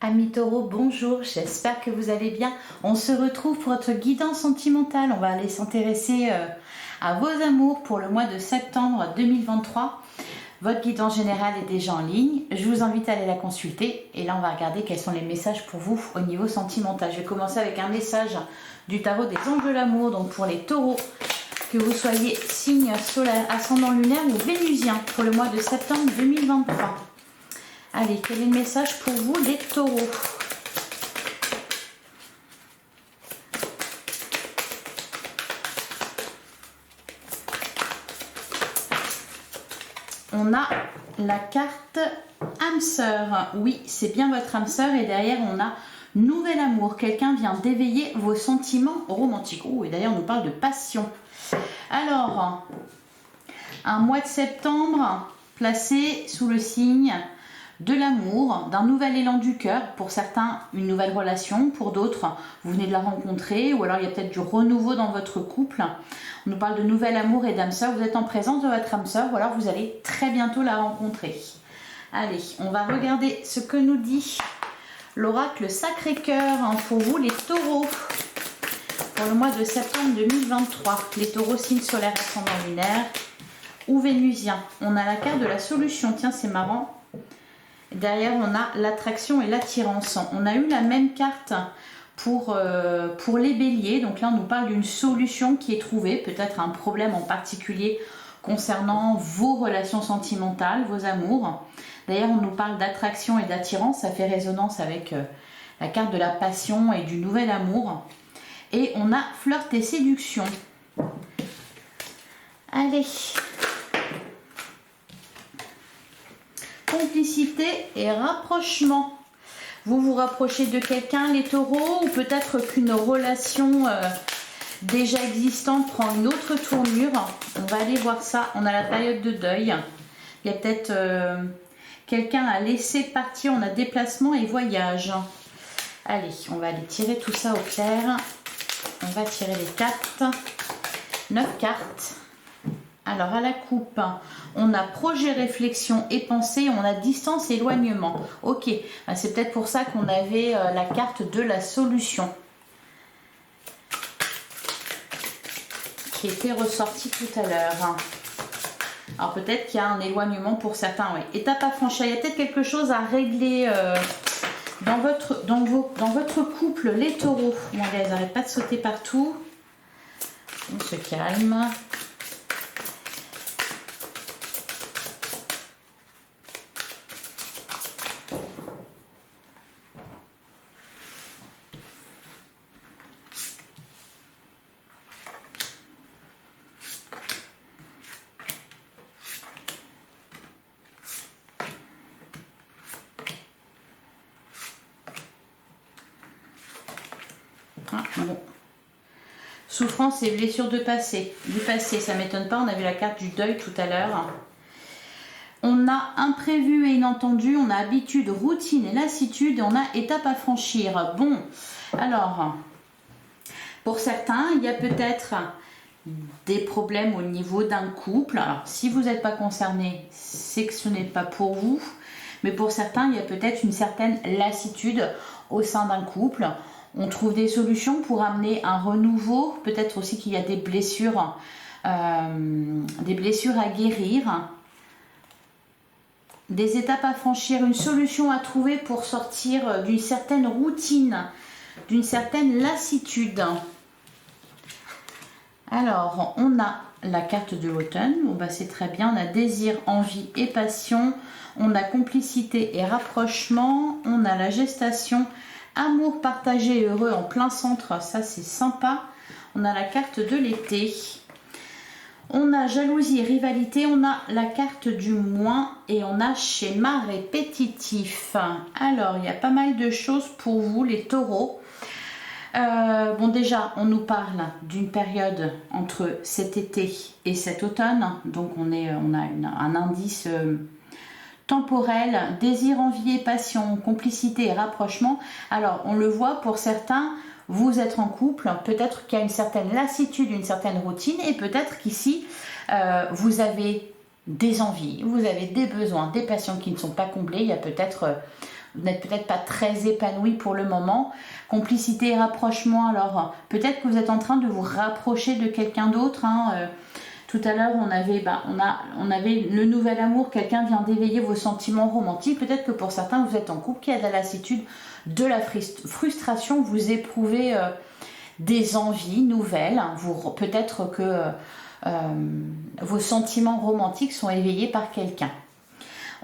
Amis taureaux, bonjour, j'espère que vous allez bien. On se retrouve pour votre guidance sentimentale. On va aller s'intéresser à vos amours pour le mois de septembre 2023. Votre guidance générale est déjà en ligne. Je vous invite à aller la consulter. Et là, on va regarder quels sont les messages pour vous au niveau sentimental. Je vais commencer avec un message du tarot des anges de l'amour. Donc pour les taureaux, que vous soyez signe solaire, ascendant lunaire ou vénusien pour le mois de septembre 2023. Allez, quel est le message pour vous les taureaux? On a la carte âme sœur. Oui, c'est bien votre âme sœur. Et derrière, on a nouvel amour. Quelqu'un vient d'éveiller vos sentiments romantiques. Oh, et d'ailleurs, on nous parle de passion. Alors, un mois de septembre placé sous le signe de l'amour, d'un nouvel élan du cœur. Pour certains, une nouvelle relation. Pour d'autres, vous venez de la rencontrer. Ou alors, il y a peut-être du renouveau dans votre couple. On nous parle de nouvel amour et d'âme sœur. Vous êtes en présence de votre âme sœur. Ou alors, vous allez très bientôt la rencontrer. Allez, on va regarder ce que nous dit l'oracle Sacré-Cœur pour vous, les taureaux. Pour le mois de septembre 2023. Les taureaux, signe solaire, ascendant lunaire ou vénusien. On a la carte de la solution. Tiens, c'est marrant. Derrière, on a l'attraction et l'attirance. On a eu la même carte pour les béliers. Donc là, on nous parle d'une solution qui est trouvée. Peut-être un problème en particulier concernant vos relations sentimentales, vos amours. D'ailleurs, on nous parle d'attraction et d'attirance. Ça fait résonance avec la carte de la passion et du nouvel amour. Et on a flirt et séduction. Allez. Complicité et rapprochement. Vous vous rapprochez de quelqu'un, les taureaux, ou peut-être qu'une relation déjà existante prend une autre tournure. On va aller voir ça. On a la période de deuil. Il y a peut-être quelqu'un à laisser partir. On a déplacement et voyage. Allez, on va aller tirer tout ça au clair. On va tirer les cartes. 9 cartes. Alors, à la coupe, on a projet, réflexion et pensée, on a distance, éloignement. Ok, c'est peut-être pour ça qu'on avait la carte de la solution qui était ressortie tout à l'heure. Alors, peut-être qu'il y a un éloignement pour certains, oui. Étape à franchir, il y a peut-être quelque chose à régler dans votre couple, les taureaux. Bon, allez, elles n'arrêtent pas de sauter partout. On se calme. Ah, bon. Souffrance et blessures du passé, ça m'étonne pas, on a vu la carte du deuil tout à l'heure. On a imprévu et inattendu, on a habitude, routine et lassitude, et on a étape à franchir. Bon, alors, pour certains, il y a peut-être des problèmes au niveau d'un couple. Alors, si vous n'êtes pas concerné, c'est que ce n'est pas pour vous. Mais pour certains, il y a peut-être une certaine lassitude au sein d'un couple. On trouve des solutions pour amener un renouveau. Peut-être aussi qu'il y a des blessures à guérir. Des étapes à franchir, une solution à trouver pour sortir d'une certaine routine, d'une certaine lassitude. Alors, on a la carte de l'automne. Bon, bah, c'est très bien. On a désir, envie et passion. On a complicité et rapprochement. On a la gestation. Amour partagé et heureux en plein centre, ça c'est sympa. On a la carte de l'été. On a jalousie et rivalité. On a la carte du moins et on a schéma répétitif. Alors, il y a pas mal de choses pour vous, les taureaux. Bon, déjà, on nous parle d'une période entre cet été et cet automne. Donc, on a un indice temporel, désir, envie et passion, complicité et rapprochement. Alors, on le voit pour certains, vous êtes en couple, peut-être qu'il y a une certaine lassitude, une certaine routine, et peut-être qu'ici, vous avez des envies, vous avez des besoins, des passions qui ne sont pas comblées. Il y a peut-être vous n'êtes peut-être pas très épanoui pour le moment. Complicité et rapprochement, alors peut-être que vous êtes en train de vous rapprocher de quelqu'un d'autre. Tout à l'heure, on avait le nouvel amour, quelqu'un vient d'éveiller vos sentiments romantiques. Peut-être que pour certains, vous êtes en couple qui a de la lassitude, de la frustration, vous éprouvez des envies nouvelles. Peut-être que vos sentiments romantiques sont éveillés par quelqu'un.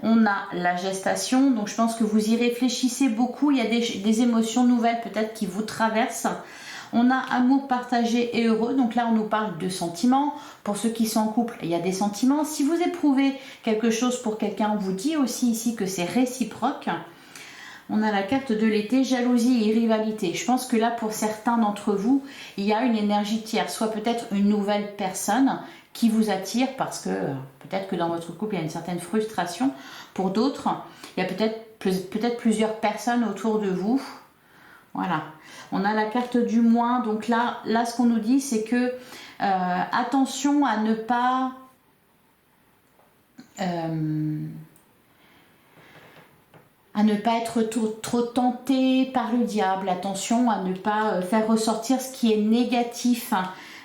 On a la gestation, donc je pense que vous y réfléchissez beaucoup. Il y a des émotions nouvelles peut-être qui vous traversent. On a amour partagé et heureux, donc là on nous parle de sentiments. Pour ceux qui sont en couple, il y a des sentiments. Si vous éprouvez quelque chose pour quelqu'un, on vous dit aussi ici que c'est réciproque. On a la carte de l'été, jalousie et rivalité. Je pense que là, pour certains d'entre vous, il y a une énergie tierce, soit peut-être une nouvelle personne qui vous attire parce que peut-être que dans votre couple, il y a une certaine frustration. Pour d'autres, il y a peut-être plusieurs personnes autour de vous. Voilà. On a la carte du moins. Donc là ce qu'on nous dit, c'est que attention à ne pas... être trop tenté par le diable. Attention à ne pas faire ressortir ce qui est négatif.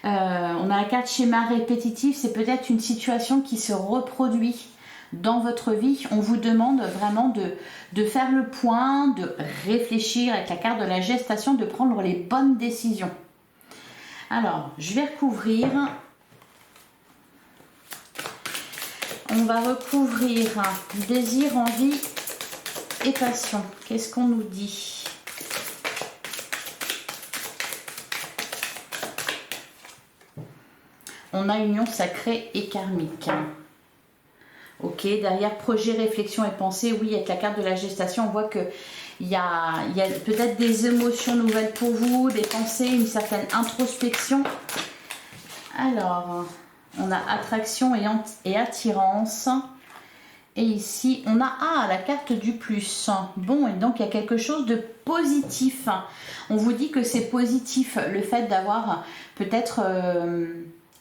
On a la carte schéma répétitif, c'est peut-être une situation qui se reproduit dans votre vie. On vous demande vraiment de faire le point, de réfléchir avec la carte de la gestation, de prendre les bonnes décisions. Alors, je vais recouvrir. On va recouvrir désir, envie et passion. Qu'est-ce qu'on nous dit? On a union sacrée et karmique. Ok, derrière projet, réflexion et pensée, oui, avec la carte de la gestation, on voit que il y a peut-être des émotions nouvelles pour vous, des pensées, une certaine introspection. Alors, on a attraction et attirance. Et ici, on a la carte du plus. Bon, et donc il y a quelque chose de positif. On vous dit que c'est positif, le fait d'avoir peut-être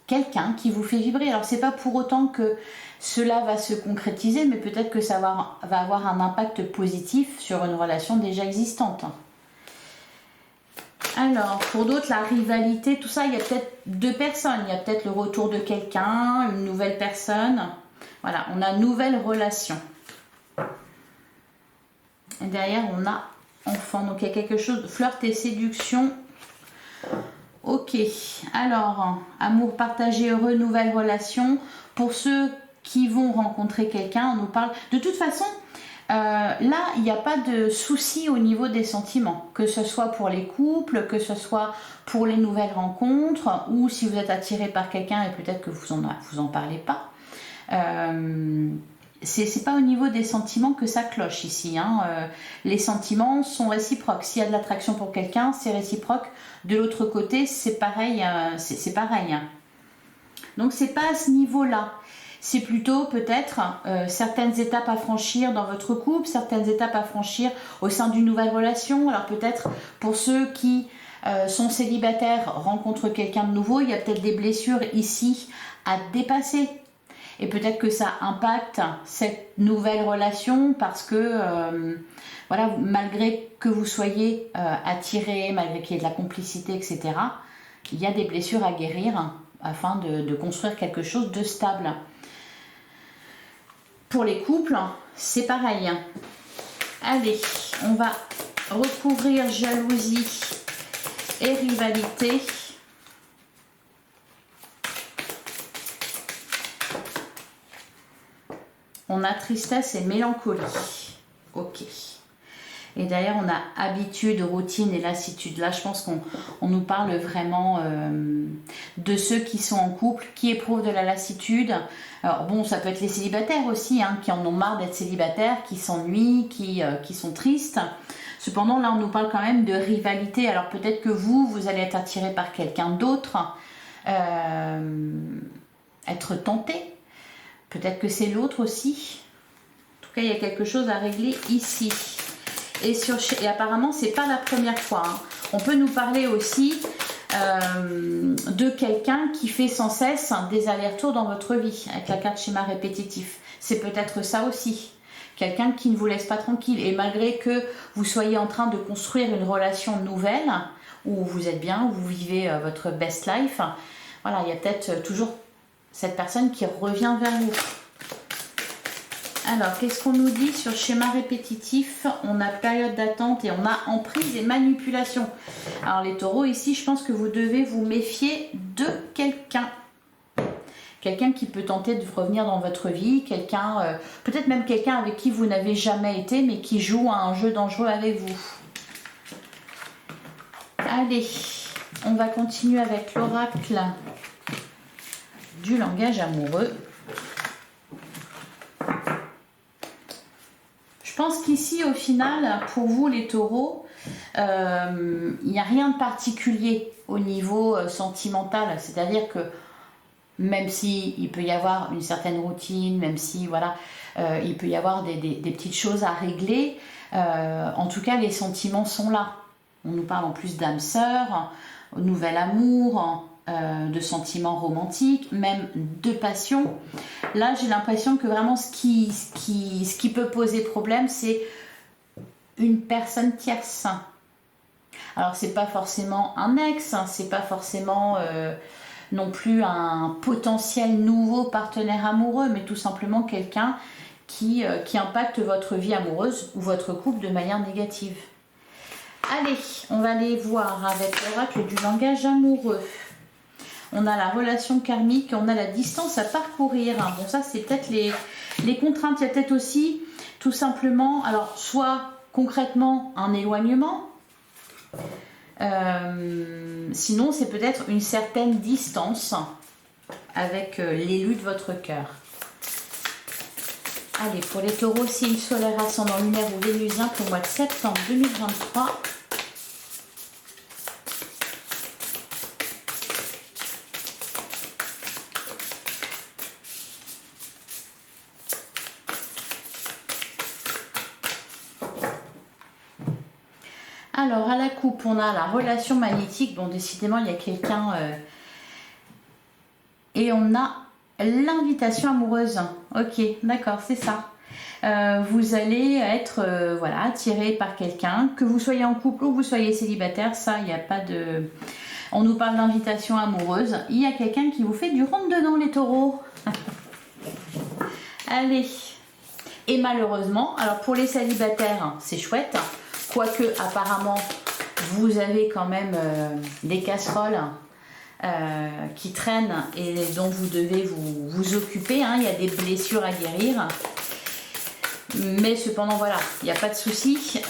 quelqu'un qui vous fait vibrer. Alors, c'est pas pour autant que cela va se concrétiser, mais peut-être que ça va avoir un impact positif sur une relation déjà existante. Alors, pour d'autres, la rivalité, tout ça, il y a peut-être deux personnes. Il y a peut-être le retour de quelqu'un, une nouvelle personne. Voilà, on a nouvelle relation. Et derrière, on a enfant. Donc, il y a quelque chose de flirt et séduction. Ok. Alors, amour partagé, heureux, nouvelle relation. Pour ceux qui vont rencontrer quelqu'un, on nous parle... De toute façon, là, il n'y a pas de souci au niveau des sentiments. Que ce soit pour les couples, que ce soit pour les nouvelles rencontres, ou si vous êtes attiré par quelqu'un et peut-être que vous en parlez pas. C'est pas au niveau des sentiments que ça cloche ici. Les sentiments sont réciproques. S'il y a de l'attraction pour quelqu'un, c'est réciproque. De l'autre côté, c'est pareil. C'est pareil. Donc c'est pas à ce niveau-là. C'est plutôt peut-être certaines étapes à franchir dans votre couple, certaines étapes à franchir au sein d'une nouvelle relation. Alors peut-être pour ceux qui sont célibataires, rencontrent quelqu'un de nouveau, il y a peut-être des blessures ici à dépasser. Et peut-être que ça impacte cette nouvelle relation parce que, voilà, malgré que vous soyez attiré, malgré qu'il y ait de la complicité, etc., il y a des blessures à guérir afin de construire quelque chose de stable. Pour les couples, c'est pareil. Allez, on va recouvrir jalousie et rivalité. On a tristesse et mélancolie. Ok. Et derrière, on a habitude, routine et lassitude. Là, je pense qu'on nous parle vraiment de ceux qui sont en couple, qui éprouvent de la lassitude. Alors bon, ça peut être les célibataires aussi, qui en ont marre d'être célibataires, qui s'ennuient, qui sont tristes. Cependant, là, on nous parle quand même de rivalité. Alors peut-être que vous allez être attiré par quelqu'un d'autre, être tenté. Peut-être que c'est l'autre aussi. En tout cas, il y a quelque chose à régler ici. Et apparemment, c'est pas la première fois. On peut nous parler aussi de quelqu'un qui fait sans cesse des allers-retours dans votre vie, avec la carte schéma répétitif. C'est peut-être ça aussi. quelqu'un qui ne vous laisse pas tranquille. Et malgré que vous soyez en train de construire une relation nouvelle, où vous êtes bien, où vous vivez votre best life, voilà, il y a peut-être toujours cette personne qui revient vers vous. Alors, qu'est-ce qu'on nous dit sur schéma répétitif? On a période d'attente et on a emprise et manipulation. Alors les taureaux, ici, je pense que vous devez vous méfier de quelqu'un. Quelqu'un qui peut tenter de revenir dans votre vie, quelqu'un, peut-être même quelqu'un avec qui vous n'avez jamais été, mais qui joue à un jeu dangereux avec vous. Allez, on va continuer avec l'oracle du langage amoureux. Je pense qu'ici, au final, pour vous les taureaux, il n'y a rien de particulier au niveau sentimental. C'est-à-dire que même si il peut y avoir une certaine routine, même si voilà, il peut y avoir des petites choses à régler, en tout cas, les sentiments sont là. On nous parle en plus d'âme sœur, nouvel amour, de sentiments romantiques, même de passion. Là, j'ai l'impression que vraiment ce qui peut poser problème, c'est une personne tierce. Alors, c'est pas forcément un ex, hein, c'est pas forcément non plus un potentiel nouveau partenaire amoureux, mais tout simplement quelqu'un qui impacte votre vie amoureuse ou votre couple de manière négative. Allez, on va aller voir avec l'oracle du langage amoureux. On a la relation karmique, on a la distance à parcourir. Bon, ça, c'est peut-être les contraintes. Il y a peut-être aussi, tout simplement, alors, soit concrètement un éloignement, sinon, c'est peut-être une certaine distance avec l'élu de votre cœur. Allez, pour les taureaux, signe solaire, ascendant lunaire ou vénusien pour le mois de septembre 2023. Alors, à la coupe, on a la relation magnétique. Bon, décidément, il y a quelqu'un... Et on a l'invitation amoureuse. Ok, d'accord, c'est ça. Vous allez être voilà, attiré par quelqu'un, que vous soyez en couple ou que vous soyez célibataire. Ça, il n'y a pas de... On nous parle d'invitation amoureuse. Il y a quelqu'un qui vous fait du rentre-dedans, les taureaux. Allez. Et malheureusement, alors pour les célibataires, c'est chouette. Quoique, apparemment, vous avez quand même des casseroles qui traînent et dont vous devez vous occuper. Hein. Il y a des blessures à guérir. Mais cependant, voilà, il n'y a pas de souci.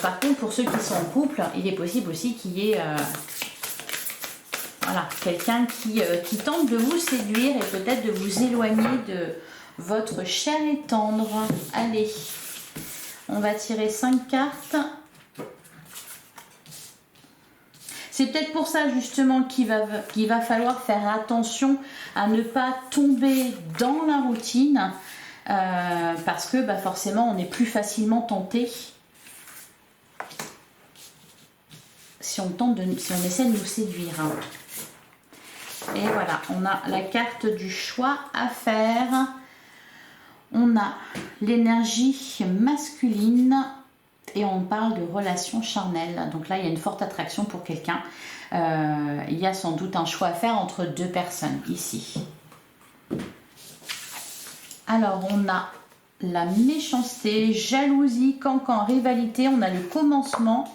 Par contre, pour ceux qui sont en couple, il est possible aussi qu'il y ait voilà, quelqu'un qui tente de vous séduire et peut-être de vous éloigner de votre chair et tendre. Allez, on va tirer 5 cartes. C'est peut-être pour ça justement qu'il va falloir faire attention à ne pas tomber dans la routine parce que forcément on est plus facilement tenté si on essaie de nous séduire. Et voilà, on a la carte du choix à faire. On a l'énergie masculine. Et on parle de relations charnelles. Donc là, il y a une forte attraction pour quelqu'un. Il y a sans doute un choix à faire entre deux personnes ici. Alors, on a la méchanceté, jalousie, cancan, rivalité. On a le commencement.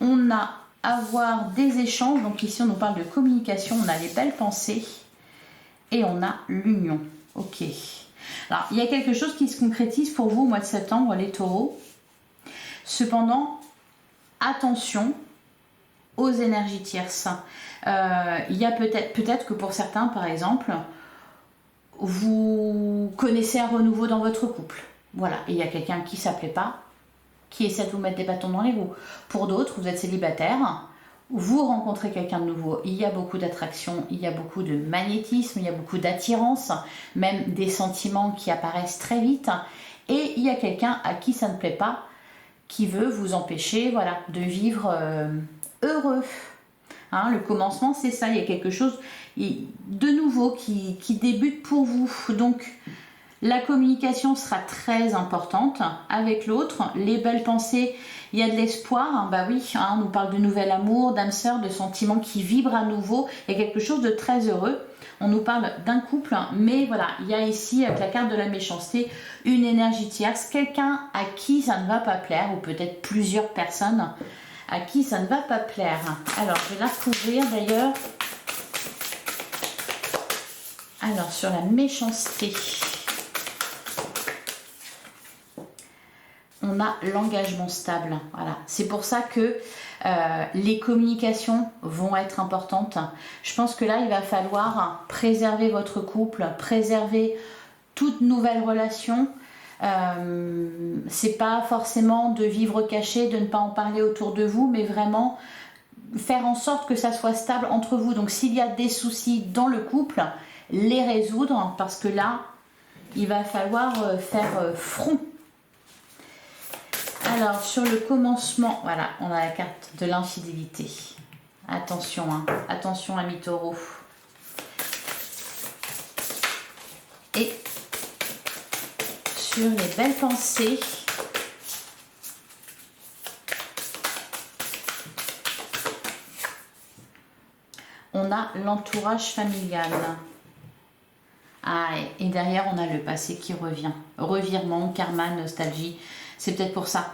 On a avoir des échanges. Donc ici, on nous parle de communication. On a les belles pensées. Et on a l'union. Ok. Alors, il y a quelque chose qui se concrétise pour vous au mois de septembre, les taureaux. Cependant, attention aux énergies tierces. Il y a peut-être que pour certains, par exemple, vous connaissez un renouveau dans votre couple. Voilà, et il y a quelqu'un qui ne s'appelait pas, qui essaie de vous mettre des bâtons dans les roues. Pour d'autres, vous êtes célibataire, vous rencontrez quelqu'un de nouveau. Il y a beaucoup d'attraction, il y a beaucoup de magnétisme, il y a beaucoup d'attirance, même des sentiments qui apparaissent très vite. Et il y a quelqu'un à qui ça ne plaît pas, qui veut vous empêcher voilà, de vivre heureux. Hein, le commencement, c'est ça, il y a quelque chose de nouveau qui débute pour vous. Donc La communication sera très importante avec l'autre. Les belles pensées, il y a de l'espoir. Bah oui, hein, on nous parle de nouvel amour, d'âme sœur, de sentiments qui vibrent à nouveau. Il y a quelque chose de très heureux. On nous parle d'un couple, mais voilà, il y a ici, avec la carte de la méchanceté, une énergie tierce, quelqu'un à qui ça ne va pas plaire, ou peut-être plusieurs personnes à qui ça ne va pas plaire. Alors, je vais la couvrir d'ailleurs. Alors, sur la méchanceté, on a l'engagement stable. Voilà, c'est pour ça que les communications vont être importantes. Je pense que là, il va falloir préserver votre couple, préserver toute nouvelle relation. C'est pas forcément de vivre caché, de ne pas en parler autour de vous, mais vraiment faire en sorte que ça soit stable entre vous. Donc s'il y a des soucis dans le couple, les résoudre, parce que là, il va falloir faire front. Alors, sur le commencement, voilà, on a la carte de l'infidélité. Attention, hein, attention amis taureaux. Et sur les belles pensées, on a l'entourage familial. Ah, et derrière, on a le passé qui revient. Revirement, karma, nostalgie. C'est peut-être pour ça.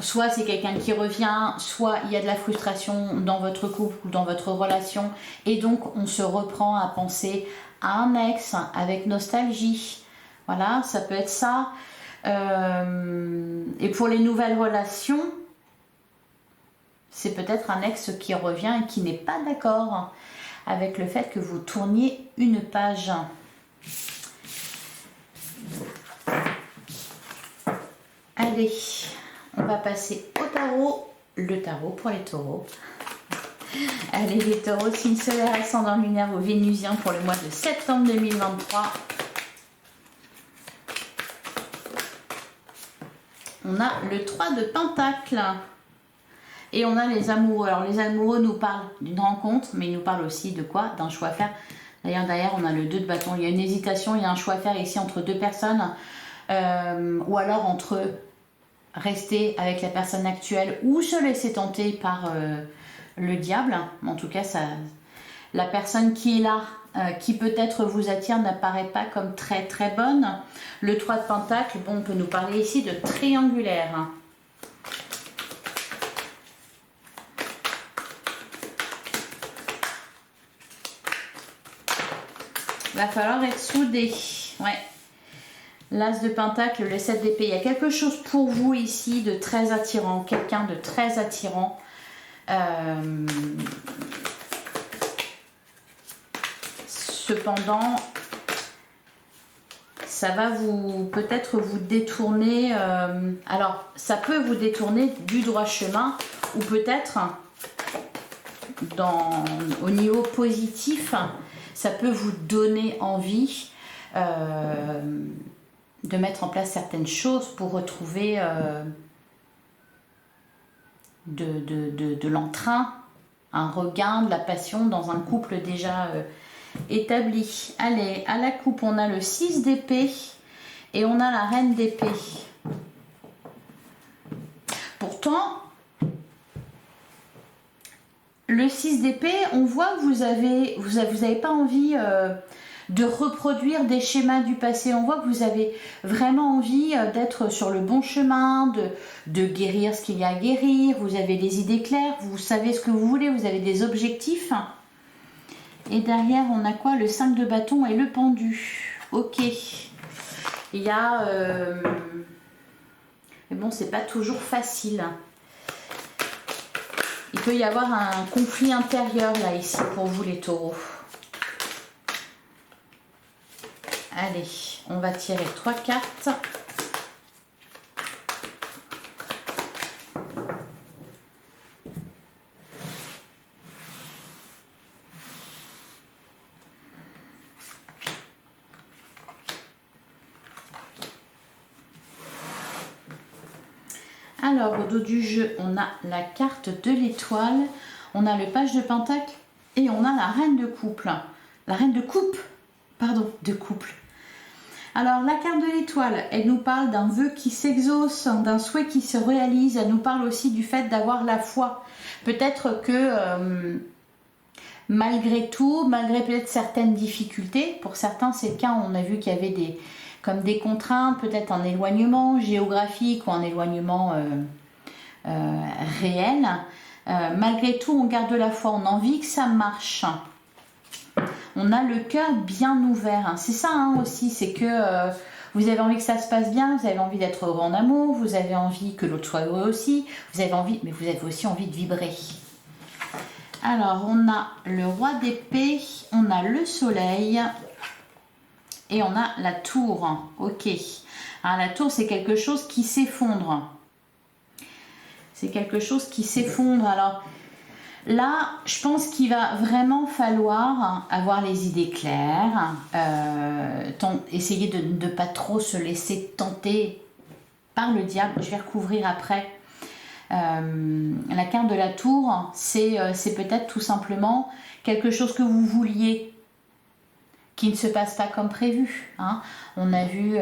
Soit c'est quelqu'un qui revient, soit il y a de la frustration dans votre couple ou dans votre relation. Et donc, on se reprend à penser à un ex avec nostalgie. Voilà, ça peut être ça. Et pour les nouvelles relations, c'est peut-être un ex qui revient et qui n'est pas d'accord avec le fait que vous tourniez une page. Allez, on va passer au tarot. Le tarot pour les taureaux. Allez les taureaux, signe solaire, ascendant lunaire ou vénusien pour le mois de septembre 2023. On a le 3 de Pentacles. Et on a les amoureux. Alors les amoureux nous parlent d'une rencontre, mais ils nous parlent aussi de quoi? D'un choix à faire. D'ailleurs, derrière, on a le 2 de bâton. Il y a une hésitation, il y a un choix à faire ici entre deux personnes. Ou alors entre rester avec la personne actuelle ou se laisser tenter par le diable. En tout cas, ça, la personne qui est là, qui peut-être vous attire, n'apparaît pas comme très très bonne. Le 3 de Pentacle, bon, on peut nous parler ici de triangulaire. Va falloir être soudé. Ouais. L'As de Pentacle, le 7 d'épée. Il y a quelque chose pour vous ici de très attirant. Quelqu'un de très attirant. Cependant, ça va vous peut-être vous détourner. Alors, ça peut vous détourner du droit chemin. Ou peut-être, au niveau positif, ça peut vous donner envie de mettre en place certaines choses pour retrouver de l'entrain, un regain, de la passion dans un couple déjà établi. Allez, à la coupe, on a le 6 d'épée et on a la reine d'épée. Pourtant, le 6 d'épée, on voit que vous avez pas envie de reproduire des schémas du passé. On voit que vous avez vraiment envie d'être sur le bon chemin, de guérir ce qu'il y a à guérir. Vous avez des idées claires, vous savez ce que vous voulez, vous avez des objectifs. Et derrière, on a quoi? Le 5 de bâton et le pendu. Ok. Il y a... Mais bon, c'est pas toujours facile. Il peut y avoir un conflit intérieur là, ici, pour vous les taureaux. Allez, on va tirer 3 cartes. Alors, au dos du jeu, on a la carte de l'étoile, on a le page de pentacle et on a la reine de couple. La reine de coupe, pardon, de couple. Alors, la carte de l'étoile, elle nous parle d'un vœu qui s'exauce, d'un souhait qui se réalise. Elle nous parle aussi du fait d'avoir la foi. Peut-être que malgré tout, malgré peut-être certaines difficultés, pour certains c'est le cas, on a vu qu'il y avait comme des contraintes, peut-être un éloignement géographique ou un éloignement réel. Malgré tout, on garde la foi, on a envie que ça marche. On a le cœur bien ouvert. Hein. C'est ça aussi, c'est que vous avez envie que ça se passe bien, vous avez envie d'être heureux en amour, vous avez envie que l'autre soit heureux aussi, vous avez envie, mais vous avez aussi envie de vibrer. Alors, on a le roi d'épée, on a le soleil et on a la tour. Ok. Alors, la tour, c'est quelque chose qui s'effondre. C'est quelque chose qui s'effondre. Alors, là, je pense qu'il va vraiment falloir avoir les idées claires, essayer de ne pas trop se laisser tenter par le diable. Je vais recouvrir après. La carte de la tour, c'est peut-être tout simplement quelque chose que vous vouliez qui ne se passe pas comme prévu. Hein. On a vu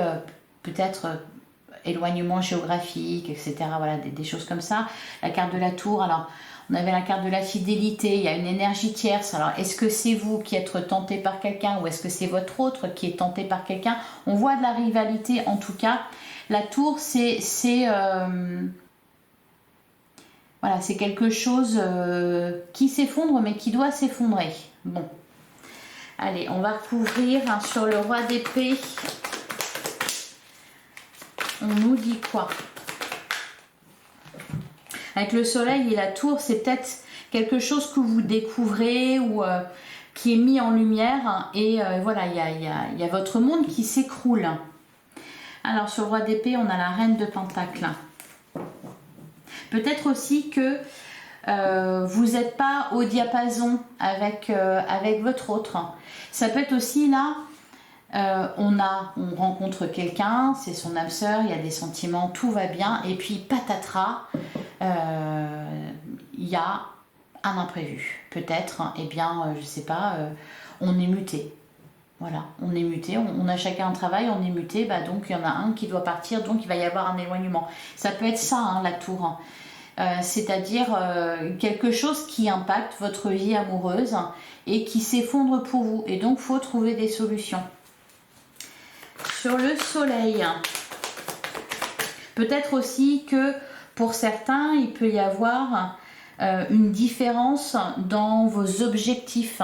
peut-être éloignement géographique, etc. Voilà, des choses comme ça. La carte de la tour, alors on avait la carte de la fidélité, il y a une énergie tierce. Alors est-ce que c'est vous qui êtes tenté par quelqu'un ou est-ce que c'est votre autre qui est tenté par quelqu'un? On voit de la rivalité en tout cas. La tour, voilà, c'est quelque chose qui s'effondre, mais qui doit s'effondrer. Bon. Allez, on va recouvrir sur le roi d'épée. On nous dit quoi? Avec le soleil et la tour, c'est peut-être quelque chose que vous découvrez ou qui est mis en lumière. Et voilà, il y a votre monde qui s'écroule. Alors, sur le roi d'épée, on a la reine de Pentacle. Peut-être aussi que vous n'êtes pas au diapason avec votre autre. Ça peut être aussi là, on rencontre quelqu'un, c'est son âme sœur, il y a des sentiments, tout va bien, et puis patatras, il y a un imprévu. Peut-être, eh bien, je sais pas, on est muté. Voilà, on est muté, on a chacun un travail, on est muté, bah donc il y en a un qui doit partir, donc il va y avoir un éloignement. Ça peut être ça, la tour. C'est-à-dire quelque chose qui impacte votre vie amoureuse et qui s'effondre pour vous. Et donc, il faut trouver des solutions. Sur le soleil, peut-être aussi que pour certains, il peut y avoir une différence dans vos objectifs.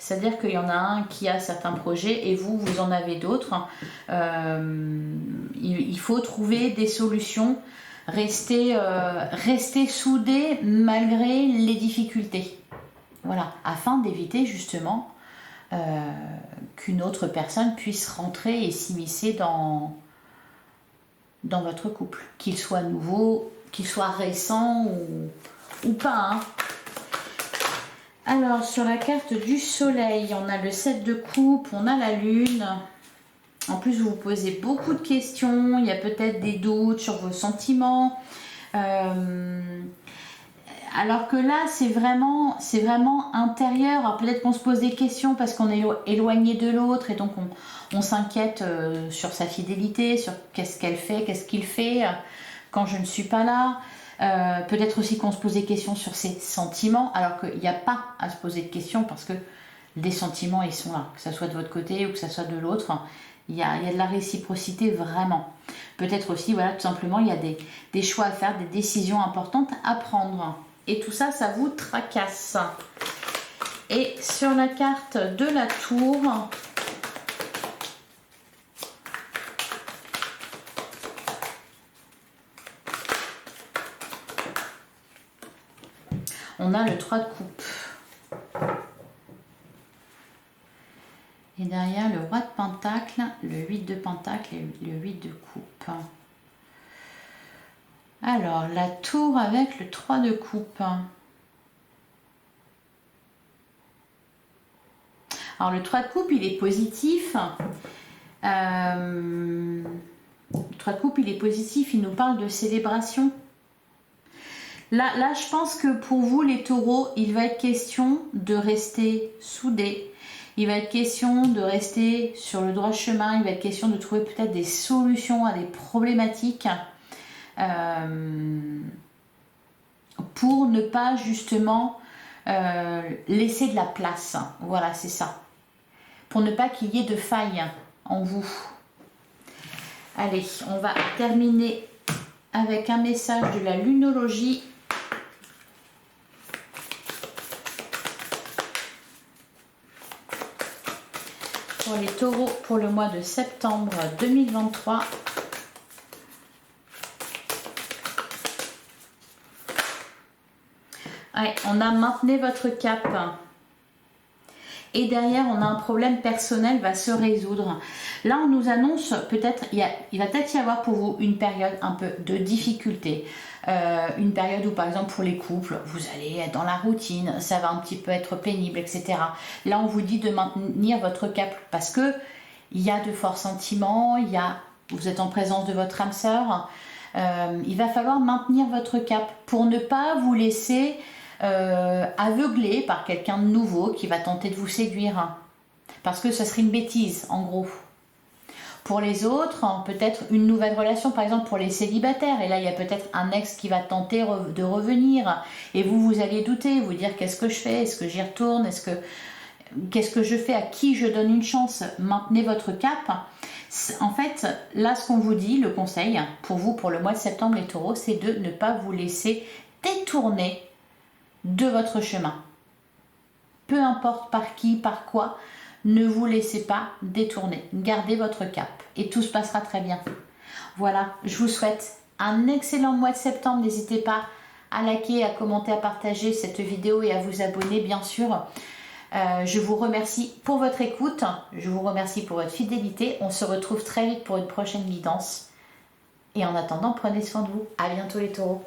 C'est-à-dire qu'il y en a un qui a certains projets et vous en avez d'autres. Il faut trouver des solutions, rester soudés malgré les difficultés. Voilà, afin d'éviter justement qu'une autre personne puisse rentrer et s'immiscer dans votre couple. Qu'il soit nouveau, qu'il soit récent ou pas. Hein. Alors, sur la carte du soleil, on a le 7 de coupe, on a la lune. En plus, vous vous posez beaucoup de questions, il y a peut-être des doutes sur vos sentiments. Alors que là, c'est vraiment intérieur. Alors peut-être qu'on se pose des questions parce qu'on est éloigné de l'autre et donc on s'inquiète sur sa fidélité, sur qu'est-ce qu'elle fait, qu'est-ce qu'il fait quand je ne suis pas là. Peut-être aussi qu'on se pose des questions sur ses sentiments, alors qu'il n'y a pas à se poser de questions parce que les sentiments, ils sont là, que ça soit de votre côté ou que ça soit de l'autre. Il y a de la réciprocité vraiment. Peut-être aussi, voilà, tout simplement, il y a des choix à faire, des décisions importantes à prendre. Et tout ça, ça vous tracasse. Et sur la carte de la tour, on a le 3 de coupe. Et derrière, le roi de pentacle, le 8 de pentacle et le 8 de coupe. Alors, la tour avec le 3 de coupe. Alors, le 3 de coupe, il est positif. Le 3 de coupe, il est positif. Il nous parle de célébration. Là, je pense que pour vous, les taureaux, il va être question de rester soudés. Il va être question de rester sur le droit chemin, il va être question de trouver peut-être des solutions à des problématiques pour ne pas justement laisser de la place. Voilà, c'est ça. Pour ne pas qu'il y ait de failles en vous. Allez, on va terminer avec un message de la lunologie. Pour les taureaux pour le mois de septembre 2023. Ouais, on a maintenu votre cap. Et derrière, on a un problème personnel va se résoudre. Là, on nous annonce peut-être, il va peut-être y avoir pour vous une période un peu de difficulté. Une période où, par exemple, pour les couples, vous allez être dans la routine, ça va un petit peu être pénible, etc. Là, on vous dit de maintenir votre cap parce que il y a de forts sentiments, vous êtes en présence de votre âme sœur. Il va falloir maintenir votre cap pour ne pas vous laisser aveuglé par quelqu'un de nouveau qui va tenter de vous séduire, parce que ce serait une bêtise en gros. Pour les autres, peut-être une nouvelle relation, par exemple pour les célibataires, et là il y a peut-être un ex qui va tenter de revenir et vous allez douter, vous dire qu'est-ce que je fais, est-ce que j'y retourne, qu'est-ce que je fais, à qui je donne une chance. Maintenez votre cap. En fait, là ce qu'on vous dit, le conseil pour vous pour le mois de septembre les taureaux, c'est de ne pas vous laisser détourner de votre chemin. Peu importe par qui, par quoi, ne vous laissez pas détourner. Gardez votre cap et tout se passera très bien. Voilà, je vous souhaite un excellent mois de septembre. N'hésitez pas à liker, à commenter, à partager cette vidéo et à vous abonner bien sûr. Je vous remercie pour votre écoute, je vous remercie pour votre fidélité. On se retrouve très vite pour une prochaine guidance. Et en attendant, prenez soin de vous. À bientôt les taureaux.